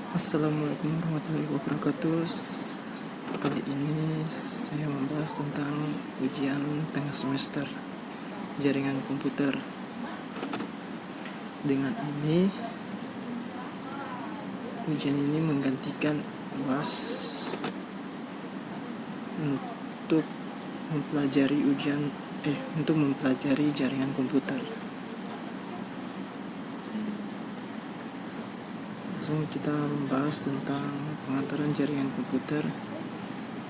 Assalamualaikum warahmatullahi wabarakatuh. Kali ini saya membahas tentang ujian tengah semester jaringan komputer. Dengan ini, ujian ini menggantikan UAS untuk mempelajari jaringan komputer. Langsung kita membahas tentang pengantaran jaringan komputer.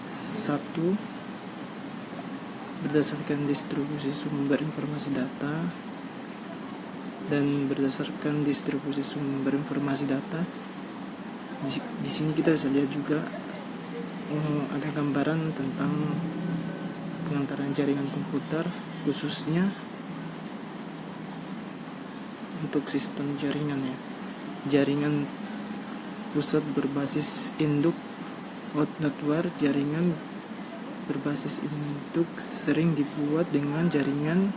1. Berdasarkan distribusi sumber informasi data. Dan berdasarkan distribusi sumber informasi data, di sini kita bisa lihat juga ada gambaran tentang pengantaran jaringan komputer, khususnya untuk sistem jaringannya. Jaringan pusat berbasis induk network. Jaringan berbasis induk sering dibuat dengan jaringan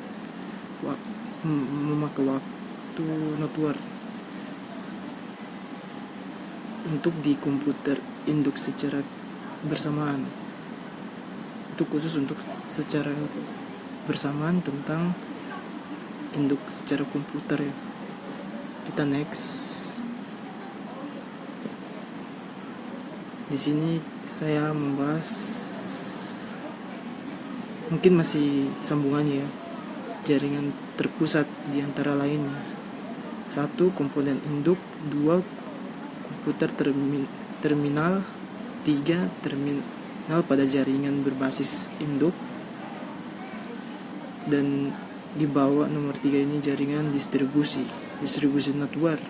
memakai waktu network untuk di komputer induk secara bersamaan. Itu khusus untuk secara bersamaan tentang induk secara komputer ya. Kita next. Di sini saya membahas, mungkin masih sambungannya ya, jaringan terpusat di antara lainnya. 1. Komponen induk. 2. Komputer terminal. 3. Terminal pada jaringan berbasis induk. Dan di bawah nomor 3 ini jaringan distribusi network.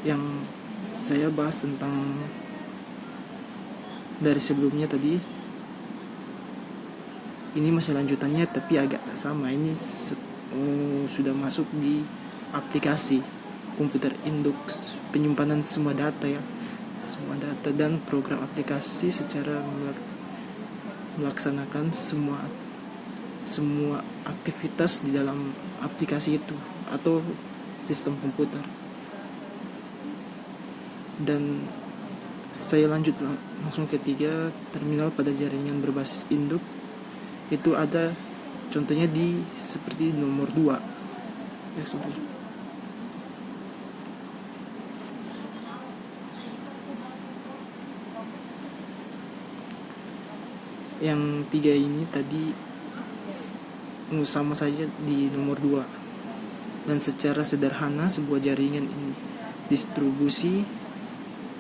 Yang saya bahas tentang dari sebelumnya tadi, ini masih lanjutannya tapi agak sama. Ini sudah masuk di aplikasi komputer induk, penyimpanan semua data dan program aplikasi secara melaksanakan semua aktivitas di dalam aplikasi itu atau sistem komputer. Dan saya lanjut langsung ke 3, terminal pada jaringan berbasis induk. Itu ada contohnya di seperti nomor 2 ya, seperti yang 3 ini tadi sama saja di nomor 2. Dan secara sederhana, sebuah jaringan distribusi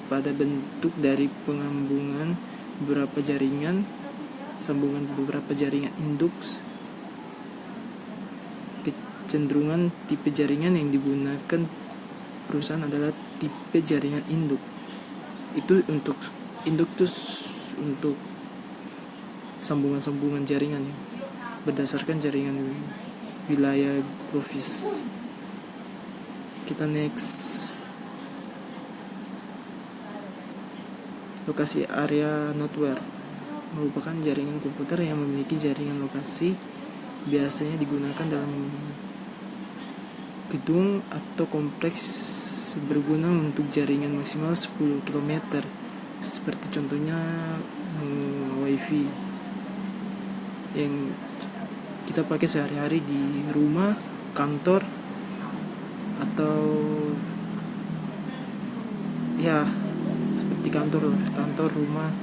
pada bentuk dari penggabungan beberapa jaringan, sambungan beberapa jaringan induk. Kecenderungan tipe jaringan yang digunakan perusahaan adalah tipe jaringan induk. Itu untuk induk itu untuk sambungan jaringan ya, berdasarkan jaringan wilayah geografis. Kita next. Lokasi area network merupakan jaringan komputer yang memiliki jaringan lokasi, biasanya digunakan dalam gedung atau kompleks, berguna untuk jaringan maksimal 10 km, seperti contohnya wifi yang kita pakai sehari-hari di rumah, kantor, atau ya seperti kantor, rumah.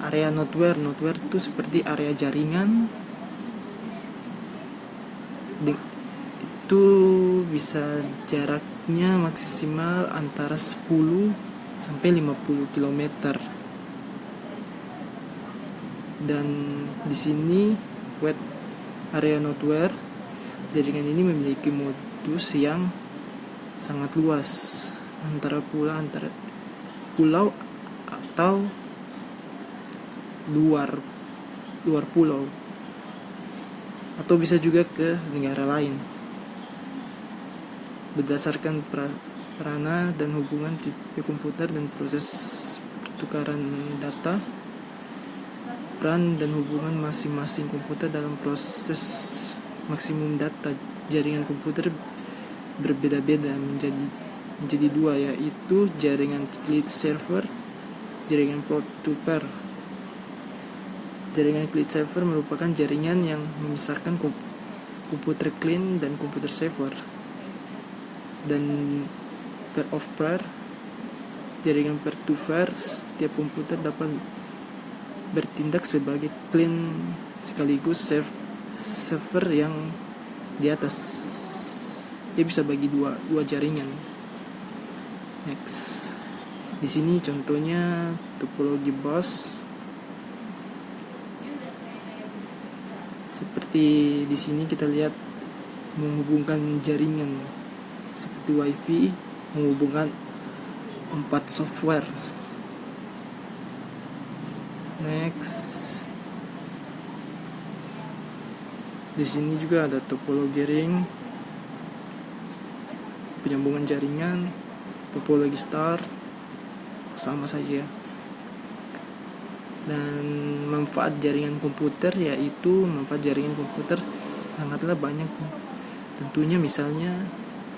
Area network itu seperti area jaringan. Itu bisa jaraknya maksimal antara 10 sampai 50 km. Dan di sini wide area network, jaringan ini memiliki modus yang sangat luas, antara pulau atau luar pulau, atau bisa juga ke negara lain. Berdasarkan peranan dan hubungan tipe komputer dan proses pertukaran data, peran dan hubungan masing-masing komputer dalam proses maksimum data, jaringan komputer berbeda-beda menjadi dua, yaitu jaringan client server, jaringan port to pair. Jaringan client server merupakan jaringan yang memisahkan komputer client dan komputer server. Dan pair of pair, jaringan pair to pair, setiap komputer dapat bertindak sebagai client sekaligus server yang di atas. Dia bisa bagi dua jaringan. Next, di sini contohnya topologi bus. Seperti di sini kita lihat menghubungkan jaringan seperti WiFi, menghubungkan 4 software. Next, di sini juga ada topologi ring, penyambungan jaringan, topologi star, sama saja. Dan manfaat jaringan komputer, yaitu manfaat jaringan komputer sangatlah banyak. Tentunya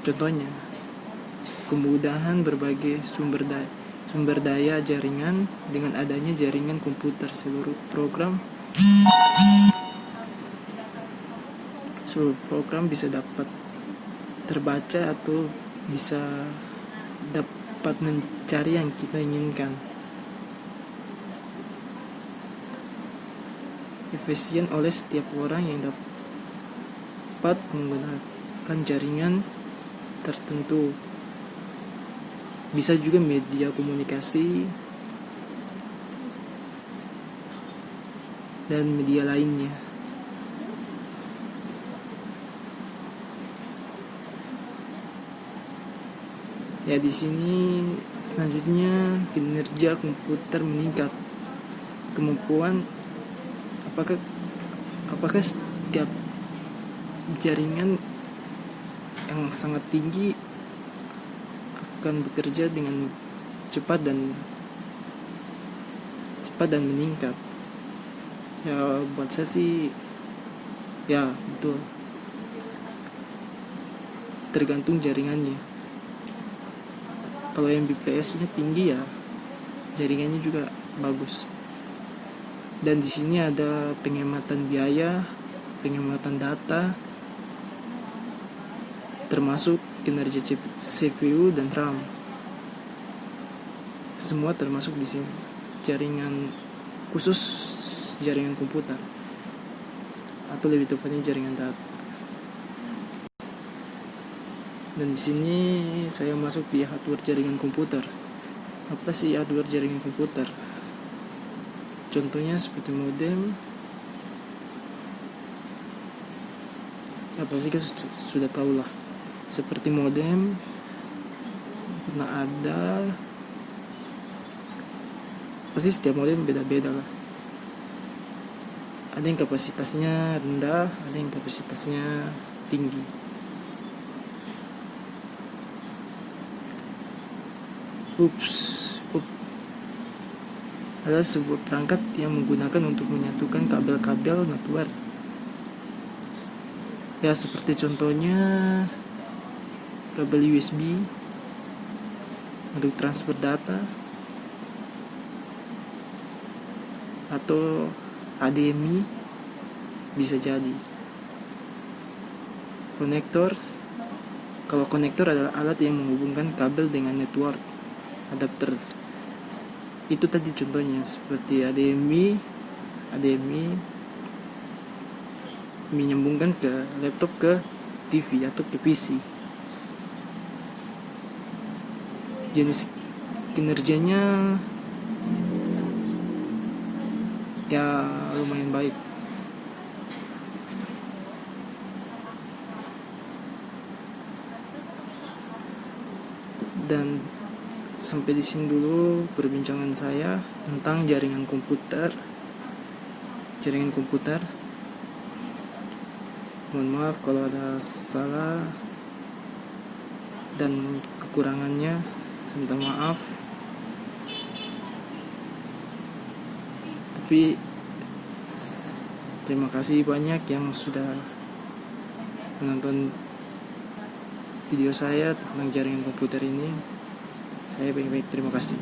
contohnya kemudahan berbagai sumber daya jaringan. Dengan adanya jaringan komputer, seluruh program bisa dapat terbaca atau bisa dapat mencari yang kita inginkan. Efisien oleh setiap orang yang dapat menggunakan jaringan tertentu. Bisa juga media komunikasi dan media lainnya. Ya, di sini selanjutnya kinerja komputer meningkat. Kemampuan apakah setiap jaringan yang sangat tinggi akan bekerja dengan cepat dan meningkat? Ya, buat saya sih ya betul, tergantung jaringannya. Kalau yang Mbps-nya tinggi, ya jaringannya juga bagus. Dan di sini ada penghematan biaya, penghematan data, termasuk kinerja CPU dan RAM. Semua termasuk di sini. Jaringan khusus, jaringan komputer, atau lebih tepatnya jaringan data. Dan di sini saya masuk di hardware jaringan komputer. Apa sih hardware jaringan komputer? Contohnya seperti modem. Ya pasti kan sudah tahu lah. Seperti modem pernah ada. Pasti setiap modem beda-beda lah. Ada yang kapasitasnya rendah, ada yang kapasitasnya tinggi. Adalah sebuah perangkat yang menggunakan untuk menyatukan kabel-kabel network. Ya, seperti contohnya kabel USB untuk transfer data, atau HDMI bisa jadi. Konektor, kalau konektor adalah alat yang menghubungkan kabel dengan network. Adapter, itu tadi contohnya seperti HDMI menyambungkan ke laptop, ke TV atau ke PC. Jenis kinerjanya ya lumayan baik. Dan sampai di sini dulu perbincangan saya tentang jaringan komputer. Mohon maaf kalau ada salah dan kekurangannya, saya minta maaf. Tapi terima kasih banyak yang sudah menonton video saya tentang jaringan komputer ini. Saya baik-baik, terima kasih.